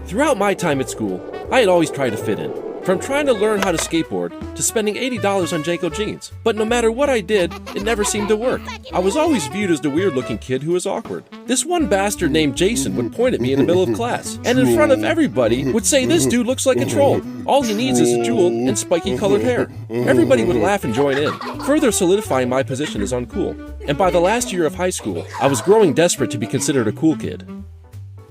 Throughout my time at school, I had always tried to fit in. From trying to learn how to skateboard to spending $80 on Janko jeans. But no matter what I did, it never seemed to work. I was always viewed as the weird-looking kid who was awkward. This one bastard named Jason would point at me in the middle of class, and in front of everybody would say this dude looks like a troll. All he needs is a jewel and spiky colored hair. Everybody would laugh and join in, further solidifying my position as uncool. And by the last year of high school, I was growing desperate to be considered a cool kid.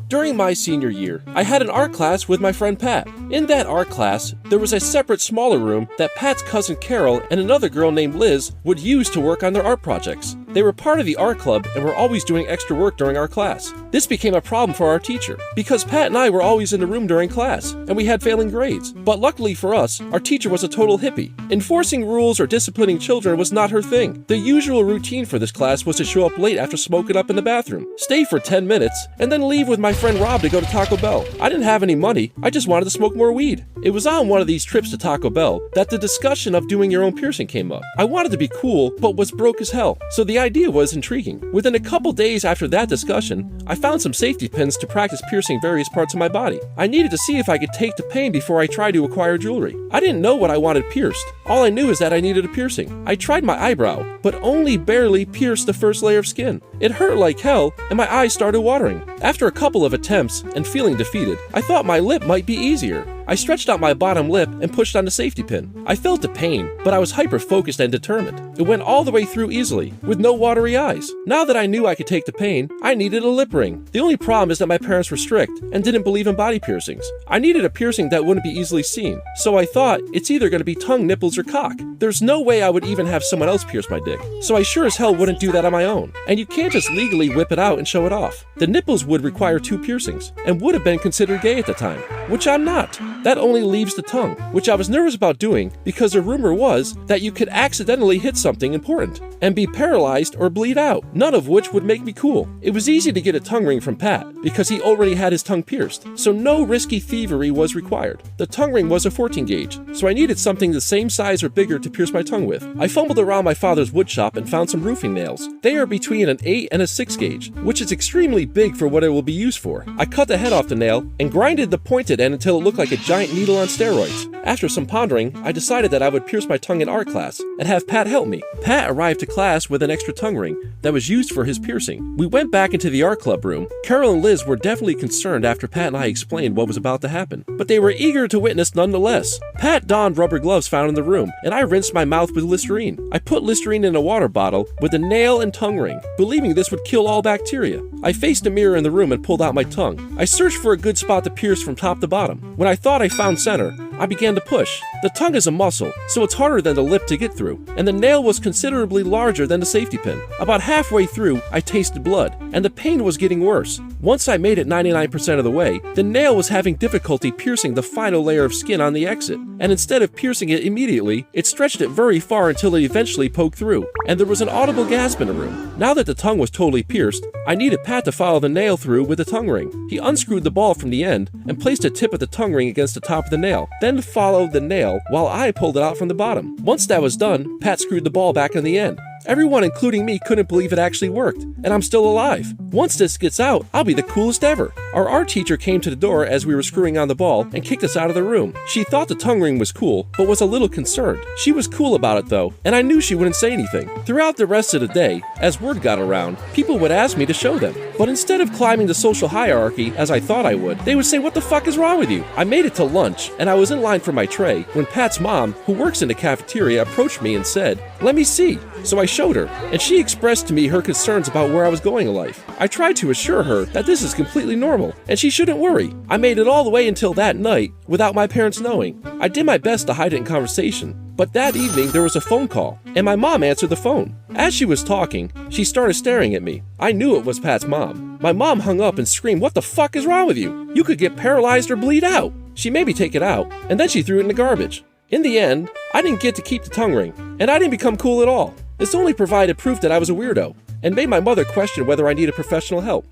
During my senior year, I had an art class with my friend Pat. In that art class, there was a separate smaller room that Pat's cousin Carol and another girl named Liz would use to work on their art projects. They were part of the art club and were always doing extra work during our class. This became a problem for our teacher, because Pat and I were always in the room during class, and we had failing grades. But luckily for us, our teacher was a total hippie. Enforcing rules or disciplining children was not her thing. The usual routine for this class was to show up late after smoking up in the bathroom, stay for 10 minutes, and then leave with my friend Rob to go to Taco Bell. I didn't have any money, I just wanted to smoke more weed. It was on one of these trips to Taco Bell that the discussion of doing your own piercing came up. I wanted to be cool, but was broke as hell, so the idea was intriguing. Within a couple days after that discussion, I found some safety pins to practice piercing various parts of my body. I needed to see if I could take the pain before I tried to acquire jewelry. I didn't know what I wanted pierced. All I knew is that I needed a piercing. I tried my eyebrow, but only barely pierced the first layer of skin. It hurt like hell, and my eyes started watering. After a couple of attempts, and feeling defeated, I thought my lip might be easier. I stretched out my bottom lip and pushed on the safety pin. I felt the pain, but I was hyper-focused and determined. It went all the way through easily, with no watery eyes. Now that I knew I could take the pain, I needed a lip ring. The only problem is that my parents were strict and didn't believe in body piercings. I needed a piercing that wouldn't be easily seen, so I thought it's either going to be tongue, nipples, or cock. There's no way I would even have someone else pierce my dick, so I sure as hell wouldn't do that on my own. And you can't just legally whip it out and show it off. The nipples would require 2 piercings, and would have been considered gay at the time, which I'm not. That only leaves the tongue, which I was nervous about doing because the rumor was that you could accidentally hit something important and be paralyzed or bleed out, none of which would make me cool. It was easy to get a tongue ring from Pat because he already had his tongue pierced, so no risky thievery was required. The tongue ring was a 14 gauge, so I needed something the same size or bigger to pierce my tongue with. I fumbled around my father's wood shop and found some roofing nails. They are between an 8 and a 6 gauge, which is extremely big for what it will be used for. I cut the head off the nail and grinded the pointed end until it looked like a giant needle on steroids. After some pondering, I decided that I would pierce my tongue in art class and have Pat help me. Pat arrived to class with an extra tongue ring that was used for his piercing. We went back into the art club room. Carol and Liz were definitely concerned after Pat and I explained what was about to happen, but they were eager to witness nonetheless. Pat donned rubber gloves found in the room, and I rinsed my mouth with Listerine. I put Listerine in a water bottle with a nail and tongue ring, believing this would kill all bacteria. I faced a mirror in the room and pulled out my tongue. I searched for a good spot to pierce from top to bottom. When I thought I found center, I began to push. The tongue is a muscle, so it's harder than the lip to get through, and the nail was considerably larger than the safety pin. About halfway through, I tasted blood, and the pain was getting worse. Once I made it 99% of the way, the nail was having difficulty piercing the final layer of skin on the exit, and instead of piercing it immediately, it stretched it very far until it eventually poked through, and there was an audible gasp in the room. Now that the tongue was totally pierced, I needed Pat to follow the nail through with the tongue ring. He unscrewed the ball from the end and placed the tip of the tongue ring against the top of the nail, then followed the nail while I pulled it out from the bottom. Once that was done, Pat screwed the ball back in the end. Everyone, including me, couldn't believe it actually worked, and I'm still alive. Once this gets out, I'll be the coolest ever. Our art teacher came to the door as we were screwing on the ball and kicked us out of the room. She thought the tongue ring was cool, but was a little concerned. She was cool about it though, and I knew she wouldn't say anything. Throughout the rest of the day, as word got around, people would ask me to show them. But instead of climbing the social hierarchy as I thought I would, they would say, "What the fuck is wrong with you?" I made it to lunch, and I was in line for my tray when Pat's mom, who works in the cafeteria, approached me and said, "Let me see." So I showed her, and she expressed to me her concerns about where I was going in life. I tried to assure her that this is completely normal, and she shouldn't worry. I made it all the way until that night without my parents knowing. I did my best to hide it in conversation, but that evening there was a phone call, and my mom answered the phone. As she was talking, she started staring at me. I knew it was Pat's mom. My mom hung up and screamed, "What the fuck is wrong with you? You could get paralyzed or bleed out." She made me take it out, and then she threw it in the garbage. In the end, I didn't get to keep the tongue ring, and I didn't become cool at all. This only provided proof that I was a weirdo, and made my mother question whether I needed professional help.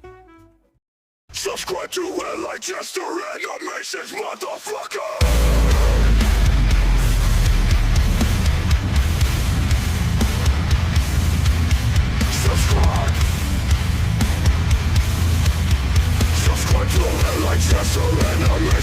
Subscribe to Like Chester Animations, motherfucker! Subscribe to Like Chester. just a random